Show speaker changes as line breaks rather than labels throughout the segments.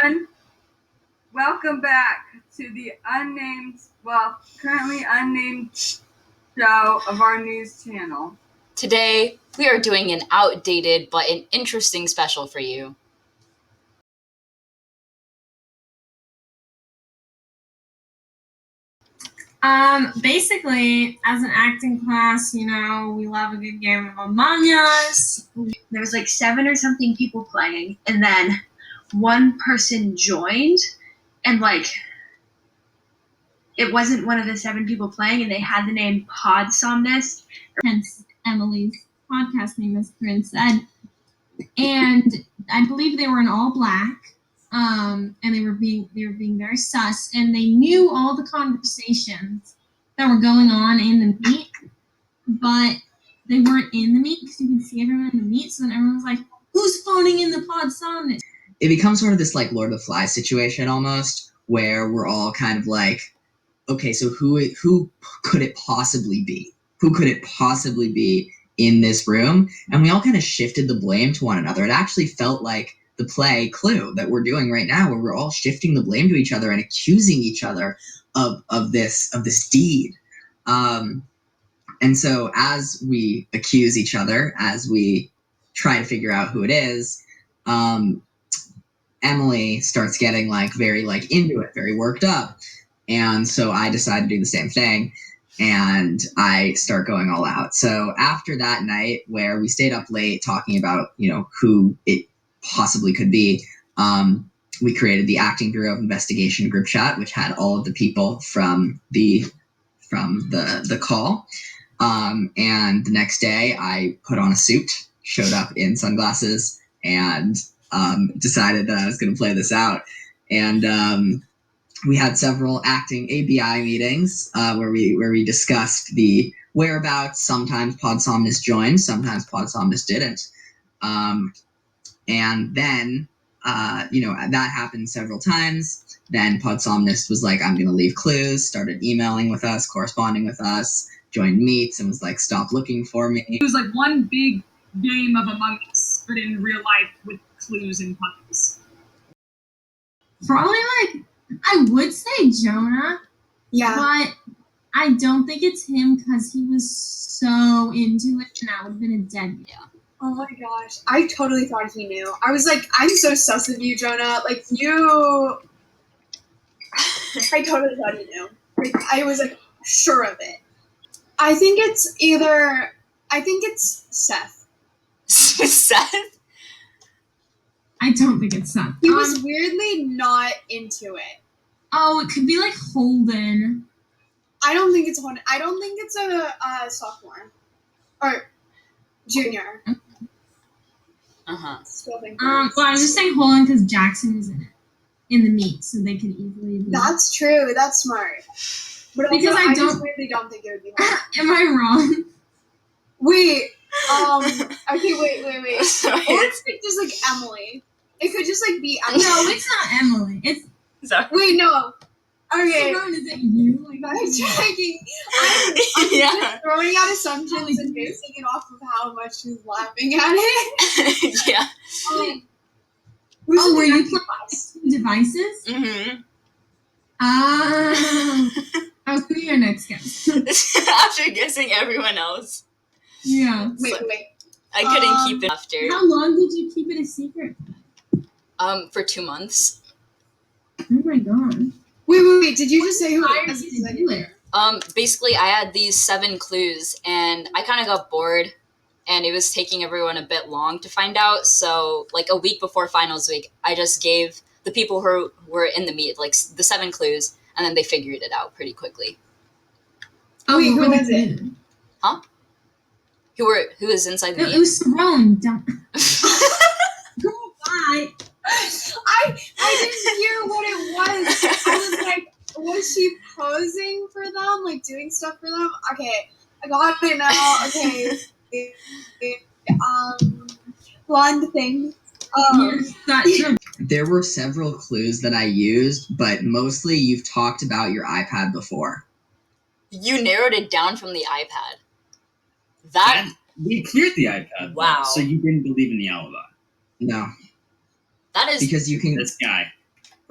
everyone. Welcome back to the currently unnamed show of our news channel.
Today, we are doing an outdated but an interesting special for you.
Basically, as an acting class, we love a good game of Among Us.
There was like 7 or something people playing, and then one person joined, and it wasn't one of the 7 people playing, and they had the name Podsomnist.
Hence Emily's podcast name, as Corinne said. And I believe they were in all black, and they were being very sus, and they knew all the conversations that were going on in the meet, but they weren't in the meet because you can see everyone in the meet. So then everyone was like, "Who's phoning in the Podsomnist?"
It becomes sort of this like Lord of the Flies situation almost, where we're all kind of like, okay, so who could it possibly be? Who could it possibly be in this room? And we all kind of shifted the blame to one another. It actually felt like the play Clue that we're doing right now, where we're all shifting the blame to each other and accusing each other of this deed. And so as we accuse each other, as we try to figure out who it is, Emily starts getting very into it, very worked up. And so I decide to do the same thing, and I start going all out. So after that night where we stayed up late talking about, who it possibly could be, we created the Acting Bureau of Investigation group chat, which had all of the people from the call. And the next day I put on a suit, showed up in sunglasses, and decided that I was going to play this out. And we had several acting ABI meetings where we discussed the whereabouts. Sometimes Podsomnist joined, sometimes Podsomnist didn't. And then, that happened several times. Then Podsomnist was like, I'm going to leave clues, started emailing with us, corresponding with us, joined meets, and was like, stop looking for me.
It was like one big game of Among Us, but in real life with clues and puzzles.
Probably I would say Jonah.
Yeah.
But I don't think it's him because he was so into it, and that would have been a dead
Yeah.
Oh my gosh. I totally thought he knew. I was like, I'm so sus of you, Jonah. I totally thought he knew. I was sure of it. I think it's Seth.
Seth?
I don't think it's Seth.
He was weirdly not into it.
Oh, it could be Holden.
I don't think it's Holden. I don't think it's a sophomore. Or junior.
Uh-huh.
Well, I was just saying Holden because Jackson was in the meet, so they could easily be.
That's true. That's smart. But
because
also, I just really don't think it would be Holden.
Am I wrong?
Wait. Okay, wait. Or it's just Emily. It could just be Emily.
No, it's not Emily. It's.
Sorry.
Wait, no. Okay.
Simone, is it you?
I'm checking. I'm just throwing out assumptions and basing it off of how much she's laughing at it.
Yeah.
Were you playing devices?
Mm-hmm.
I was going to your next guess.
After guessing everyone else.
Yeah.
Wait.
I couldn't keep it after.
How long did you keep it a secret?
For 2 months.
Oh my god.
Wait. Did you just say who
hired you to do it?
Basically, I had these 7 clues, and I kind of got bored, and it was taking everyone a bit long to find out. So, a week before finals week, I just gave the people who were in the meet, the 7 clues, and then they figured it out pretty quickly.
Oh, wait, who was it?
Huh? Who was inside the meet?
It was Simone. Bye.
I didn't hear what it was. I was like, was she posing for them? Doing stuff for them? Okay, I got it now. Okay. Blonde thing.
There were several clues that I used, but mostly you've talked about your iPad before.
You narrowed it down from the iPad.
We cleared the iPad.
Wow.
So you didn't believe in the alibi.
No.
That is
because you can.
This guy.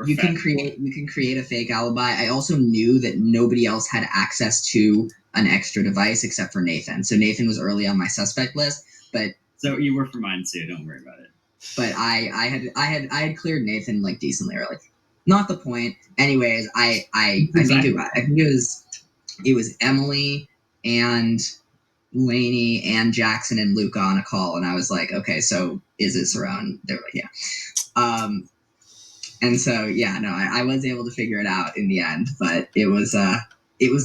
You can create a fake alibi. I also knew that nobody else had access to an extra device except for Nathan. So Nathan was early on my suspect list, but
So you were for mine too. Don't worry about it.
but I had cleared Nathan like decently early. Not the point. Anyways, I think it was Emily and Lainey and Jackson and Luca on a call, and I was like, okay, so is it Saron? They were like, yeah. And so yeah, no, I was able to figure it out in the end, but it was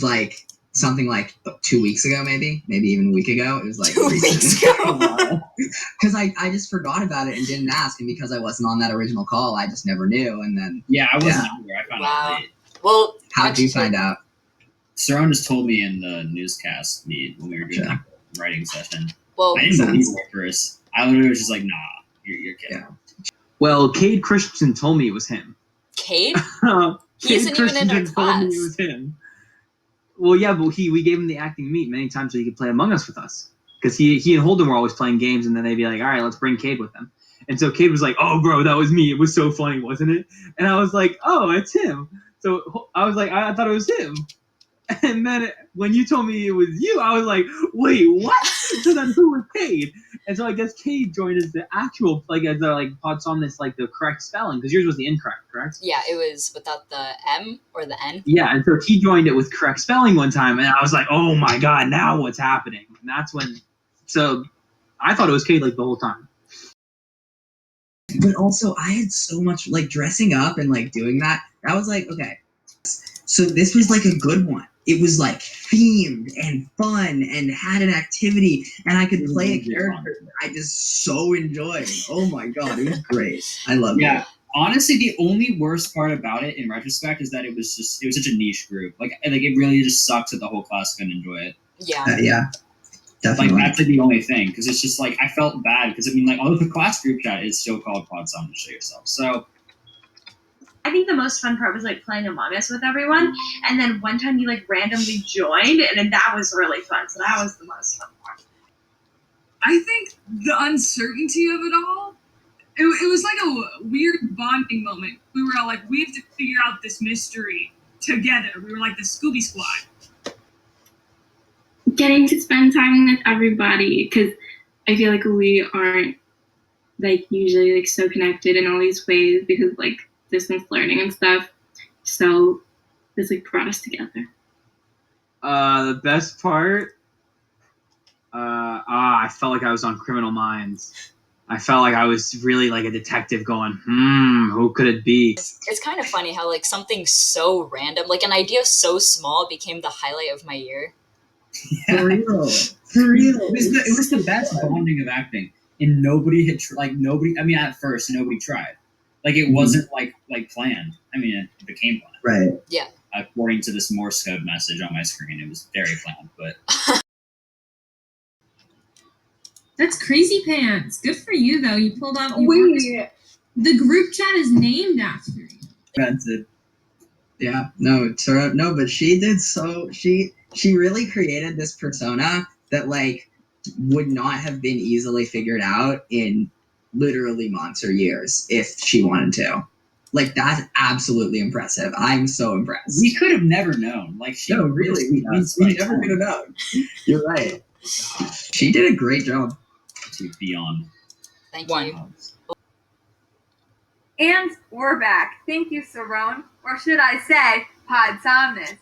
like something like 2 weeks ago, maybe even a week ago. It was like
2 weeks ago.
Because I just forgot about it and didn't ask, and because I wasn't on that original call, I just never knew. And then
Yeah, I wasn't either. I found out late.
Well,
how did you find out?
Saron just told me in the newscast meet when we were doing the writing session.
Well,
I didn't believe it at first. I literally was just like, nah, you're kidding.
Yeah.
Well, Cade Christensen told me it was him.
Cade? He
Cade
isn't even in our
Christensen told me
class.
it was him. Well, yeah, but we gave him the acting meet many times so he could play Among Us with us. Because he and Holden were always playing games, and then they'd be like, all right, let's bring Cade with them. And so Cade was like, oh, bro, that was me. It was so funny, wasn't it? And I was like, oh, it's him. So I was like, I thought it was him. And then when you told me it was you, I was like, wait, what? So then who was Cade? And so I guess Cade joined as the actual, like, as the, like, Podsomnist, like, the correct spelling, because yours was the incorrect, correct?
Yeah, it was without the M or the N.
Yeah, and so he joined it with correct spelling one time, and I was like, oh my god, now what's happening? And that's when, so I thought it was Cade, like, the whole time.
But also, I had so much, like, dressing up and, like, doing that. I was like, okay, so this was, like, a good one. It was, like, themed and fun and had an activity, and I could play a character that I just so enjoyed. Oh my god, it was great. I loved it.
Honestly, the only worst part about it, in retrospect, is that it was such a niche group. Like it really just sucks that the whole class couldn't enjoy it.
Yeah.
Yeah, definitely.
Like, that's like the only thing, because it's just like, I felt bad, because I mean, like, all of the class group chat is still called Podsomnist Show Yourself. So
I think the most fun part was like playing Among Us with everyone, and then one time you like randomly joined, and then that was really fun. So that was the most fun part.
I think the uncertainty of it all, it was like a weird bonding moment. We were all like, we have to figure out this mystery together. We were like the Scooby Squad.
Getting to spend time with everybody, because I feel like we aren't like usually like so connected in all these ways because like distance learning and stuff. So this like brought us together.
The best part, I felt like I was on Criminal Minds. I felt like I was really like a detective going, who could it be?
It's kind of funny how like something so random, like an idea so small, became the highlight of my year.
For real.
it was the best bonding of acting, and nobody had nobody. I mean, at first nobody tried. Like it wasn't like planned. I mean, it became planned.
Right.
Yeah.
According to this Morse code message on my screen, it was very planned, but.
That's crazy pants. Good for you, though. You pulled off. The group chat is named after you.
Invented. Yeah. No. No. But she did so. She really created this persona that like would not have been easily figured out in literally months or years if she wanted to. Like that's absolutely impressive. I'm so impressed.
We could have never known. Like she.
No, really. We never could have known. You're right. She did a great job.
Beyond.
Thank you.
And we're back. Thank you, Saron. Or should I say, Podsomnist.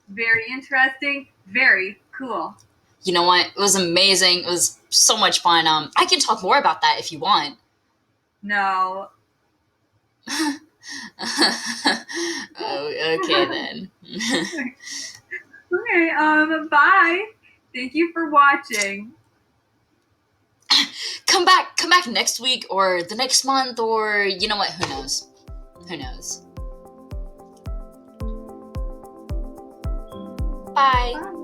Very interesting. Very cool.
You know what? It was amazing. It was so much fun. I can talk more about that if you want.
No.
Oh, okay then.
Okay, bye. Thank you for watching.
Come back next week or the next month or you know what? Who knows? Bye.
Bye.